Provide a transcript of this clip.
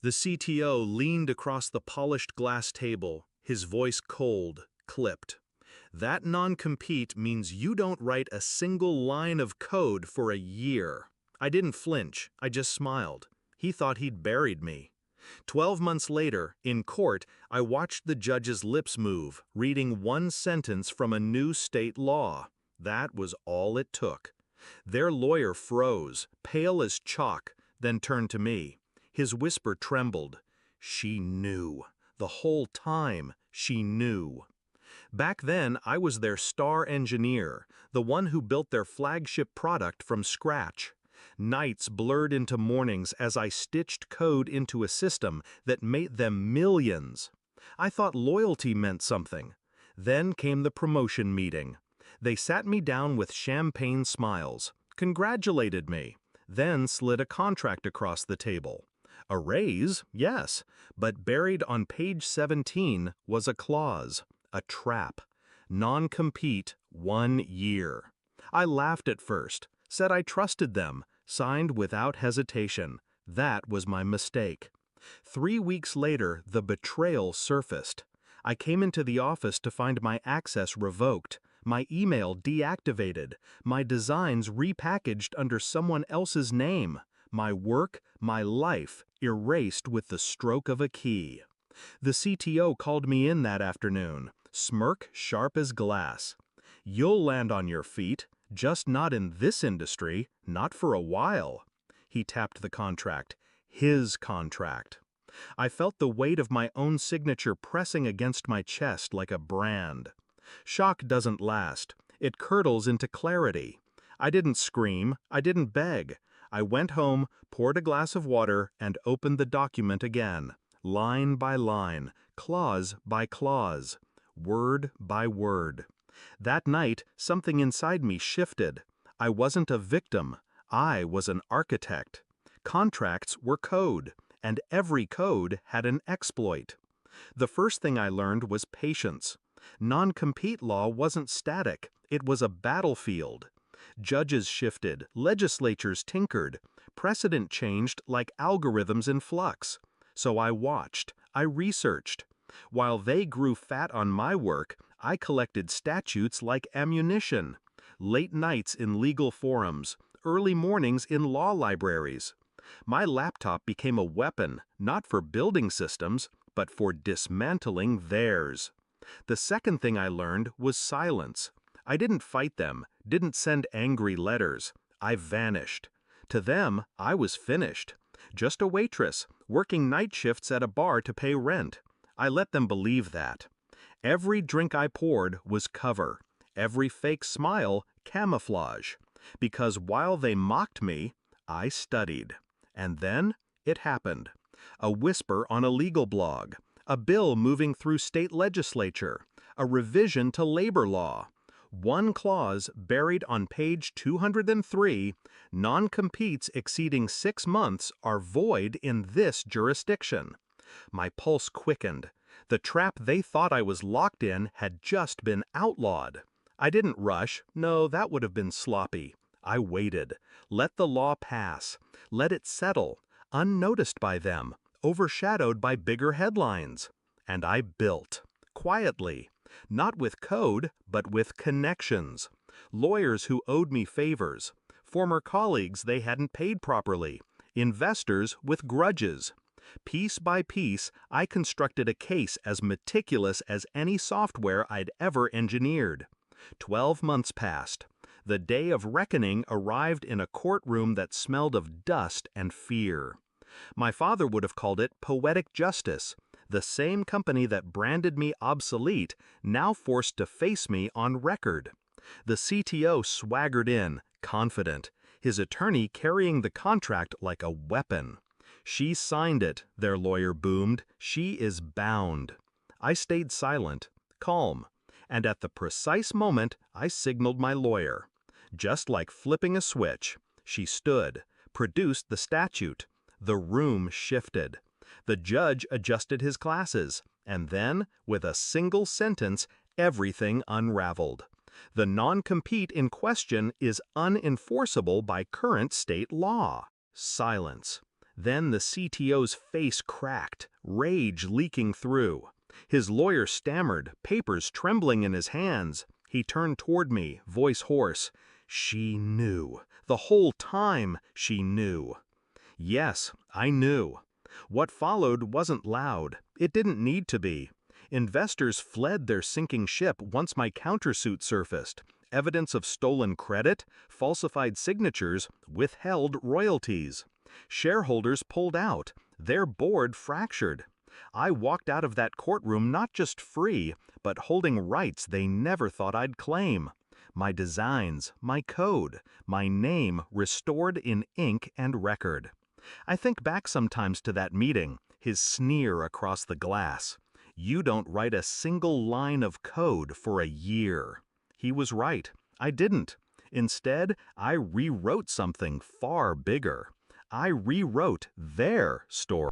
The CTO leaned across the polished glass table, his voice cold, clipped. That non-compete means you don't write a single line of code for a year. I didn't flinch, I just smiled. He thought he'd buried me. 12 months later, in court, I watched the judge's lips move, reading one sentence from a new state law. That was all it took. Their lawyer froze, pale as chalk, then turned to me. His whisper trembled. She knew. The whole time, she knew. Back then, I was their star engineer, the one who built their flagship product from scratch. Nights blurred into mornings as I stitched code into a system that made them millions. I thought loyalty meant something. Then came the promotion meeting. They sat me down with champagne smiles, congratulated me, then slid a contract across the table. A raise, yes, but buried on page 17 was a clause, a trap. Non-compete, 1 year. I laughed at first, said I trusted them, signed without hesitation. That was my mistake. 3 weeks later, the betrayal surfaced. I came into the office to find my access revoked, my email deactivated, my designs repackaged under someone else's name, my work, my life, erased with the stroke of a key. The CTO called me in that afternoon, smirk sharp as glass. You'll land on your feet, just not in this industry, not for a while. He tapped the contract, his contract. I felt the weight of my own signature pressing against my chest like a brand. Shock doesn't last. It curdles into clarity. I didn't scream. I didn't beg. I went home, poured a glass of water, and opened the document again, line by line, clause by clause, word by word. That night, something inside me shifted. I wasn't a victim. I was an architect. Contracts were code, and every code had an exploit. The first thing I learned was patience. Non-compete law wasn't static. It was a battlefield. Judges shifted, legislatures tinkered, precedent changed like algorithms in flux. So I watched, I researched. While they grew fat on my work, I collected statutes like ammunition. Late nights in legal forums, early mornings in law libraries. My laptop became a weapon, not for building systems, but for dismantling theirs. The second thing I learned was silence. I didn't fight them, didn't send angry letters. I vanished. To them, I was finished. Just a waitress, working night shifts at a bar to pay rent. I let them believe that. Every drink I poured was cover. Every fake smile, camouflage. Because while they mocked me, I studied. And then, it happened. A whisper on a legal blog. A bill moving through state legislature. A revision to labor law. One clause buried on page 203, non-competes exceeding 6 months are void in this jurisdiction. My pulse quickened. The trap they thought I was locked in had just been outlawed. I didn't rush. No, that would have been sloppy. I waited. Let the law pass. Let it settle, unnoticed by them, overshadowed by bigger headlines. And I built. Quietly. Not with code, but with connections. Lawyers who owed me favors. Former colleagues they hadn't paid properly. Investors with grudges. Piece by piece, I constructed a case as meticulous as any software I'd ever engineered. 12 months passed. The day of reckoning arrived in a courtroom that smelled of dust and fear. My father would have called it poetic justice. The same company that branded me obsolete, now forced to face me on record. The CTO swaggered in, confident, his attorney carrying the contract like a weapon. She signed it, their lawyer boomed. She is bound. I stayed silent, calm, and at the precise moment I signaled my lawyer. Just like flipping a switch, she stood, produced the statute. The room shifted. The judge adjusted his glasses, and then, with a single sentence, everything unraveled. The non-compete in question is unenforceable by current state law. Silence. Then the CTO's face cracked, rage leaking through. His lawyer stammered, papers trembling in his hands. He turned toward me, voice hoarse. She knew. The whole time she knew. Yes, I knew. What followed wasn't loud. It didn't need to be. Investors fled their sinking ship once my countersuit surfaced. Evidence of stolen credit, falsified signatures, withheld royalties. Shareholders pulled out. Their board fractured. I walked out of that courtroom not just free, but holding rights they never thought I'd claim. My designs, my code, my name restored in ink and record. I think back sometimes to that meeting, his sneer across the glass. You don't write a single line of code for a year. He was right. I didn't. Instead, I rewrote something far bigger. I rewrote their story.